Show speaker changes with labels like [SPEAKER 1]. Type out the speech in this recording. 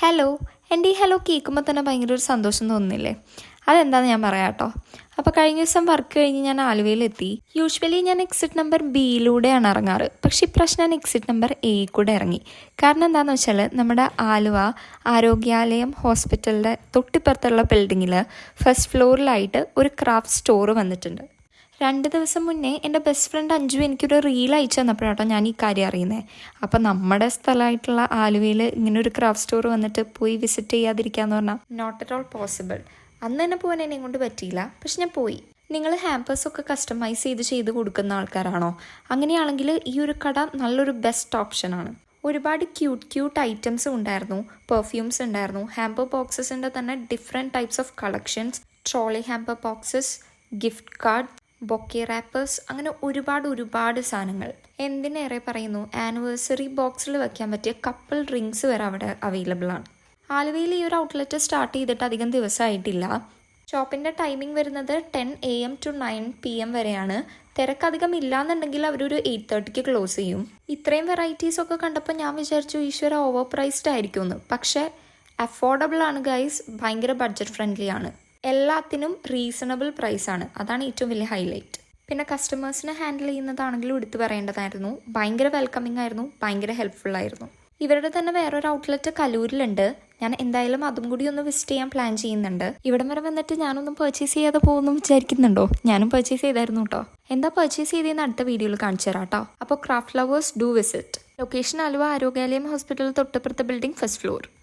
[SPEAKER 1] Hello. എൻ്റെ ഈ hello കേൾക്കുമ്പോൾ തന്നെ ഭയങ്കര ഒരു സന്തോഷം തോന്നുന്നില്ലേ? അതെന്താണെന്ന് ഞാൻ പറയാം കേട്ടോ. അപ്പോൾ കഴിഞ്ഞ ദിവസം വർക്ക് കഴിഞ്ഞ് ഞാൻ ആലുവയിലെത്തി. യൂഷ്വലി ഞാൻ എക്സിറ്റ് നമ്പർ ബിയിലൂടെയാണ് ഇറങ്ങാറ്, പക്ഷേ ഇപ്രാവശ്യം ഞാൻ എക്സിറ്റ് നമ്പർ എ കൂടെ ഇറങ്ങി. കാരണം എന്താണെന്ന് വെച്ചാൽ നമ്മുടെ ആലുവ ആരോഗ്യാലയം ഹോസ്പിറ്റലിൻ്റെ തൊട്ടിപ്പുറത്തുള്ള ബിൽഡിങ്ങിൽ ഫസ്റ്റ് ഫ്ലോറിലായിട്ട് ഒരു ക്രാഫ്റ്റ് സ്റ്റോർ വന്നിട്ടുണ്ട്. 2 ദിവസം മുന്നേ എൻ്റെ ബെസ്റ്റ് ഫ്രണ്ട് അഞ്ജു എനിക്കൊരു റീൽ അയച്ചു തന്നപ്പോഴാട്ടോ ഞാൻ ഈ കാര്യം അറിയുന്നത്. അപ്പം നമ്മുടെ സ്ഥലമായിട്ടുള്ള ആലുവയിൽ ഇങ്ങനെ ഒരു ക്രാഫ്റ്റ് സ്റ്റോർ വന്നിട്ട് പോയി വിസിറ്റ് ചെയ്യാതിരിക്കാന്ന് പറഞ്ഞാൽ നോട്ട് അറ്റ് ഓൾ പോസിബിൾ. അന്ന് തന്നെ പോകാൻ എന്നെ കൊണ്ട് പറ്റിയില്ല, പക്ഷെ ഞാൻ പോയി. നിങ്ങൾ ഹാമ്പേഴ്സൊക്കെ കസ്റ്റമൈസ് ചെയ്ത് കൊടുക്കുന്ന ആൾക്കാരാണോ? അങ്ങനെയാണെങ്കിൽ ഈ ഒരു കട നല്ലൊരു ബെസ്റ്റ് ഓപ്ഷനാണ്. ഒരുപാട് ക്യൂട്ട് ഐറ്റംസും ഉണ്ടായിരുന്നു, പെർഫ്യൂംസ് ഉണ്ടായിരുന്നു, ഹാമ്പർ ബോക്സസിൻ്റെ തന്നെ different types of collections, trolley hamper boxes, gift card, bouquet wrappers, അങ്ങനെ ഒരുപാട് സാധനങ്ങൾ. എന്തിനേറെ പറയുന്നു, ആനിവേഴ്സറി ബോക്സിൽ വയ്ക്കാൻ പറ്റിയ കപ്പിൾ റിങ്സ് വരെ അവിടെ അവൈലബിൾ ആണ്. ആലുവയിൽ ഈ ഒരു ഔട്ട്ലെറ്റ് സ്റ്റാർട്ട് ചെയ്തിട്ട് അധികം ദിവസമായിട്ടില്ല. ഷോപ്പിൻ്റെ ടൈമിംഗ് വരുന്നത് 10 AM to 9 PM വരെയാണ്. തിരക്കധികം ഇല്ലാന്നുണ്ടെങ്കിൽ അവരൊരു 8:30 ക്ലോസ് ചെയ്യും. ഇത്രയും വെറൈറ്റീസ് ഒക്കെ കണ്ടപ്പോൾ ഞാൻ വിചാരിച്ചു ഈശ്വര ഓവർ പ്രൈസ്ഡ് ആയിരിക്കുമെന്ന്. പക്ഷേ അഫോർഡബിൾ ആണ് ഗൈസ്, ഭയങ്കര ബഡ്ജറ്റ് ഫ്രണ്ട്ലി ആണ്. എല്ലാത്തിനും റീസണബിൾ പ്രൈസാണ്, അതാണ് ഏറ്റവും വലിയ ഹൈലൈറ്റ്. പിന്നെ കസ്റ്റമേഴ്സിനെ ഹാൻഡിൽ ചെയ്യുന്നതാണെങ്കിലും എടുത്തു പറയേണ്ടതായിരുന്നു. ഭയങ്കര വെൽക്കമിങ് ആയിരുന്നു, ഭയങ്കര ഹെൽപ്ഫുൾ ആയിരുന്നു. ഇവരുടെ തന്നെ വേറൊരു ഔട്ട്ലെറ്റ് കലൂരിലുണ്ട്. ഞാൻ എന്തായാലും അതും കൂടി ഒന്ന് വിസിറ്റ് ചെയ്യാൻ പ്ലാൻ ചെയ്യുന്നുണ്ട്. ഇവിടം വരെ വന്നിട്ട് ഞാനൊന്നും പർച്ചേസ് ചെയ്യാതെ പോകുന്നു വിചാരിക്കുന്നുണ്ടോ? ഞാനും പർച്ചേസ് ചെയ്തായിരുന്നു കേട്ടോ. എന്താ പർച്ചേസ് ചെയ്തതെന്ന് അടുത്ത വീഡിയോയിൽ കാണിച്ചു തരാം കേട്ടോ. അപ്പോൾ craft lovers do visit. Location Aluva Arogyalayam hospital തൊട്ടപ്പുറത്തെ ബിൽഡിംഗ് ഫസ്റ്റ് ഫ്ലോർ.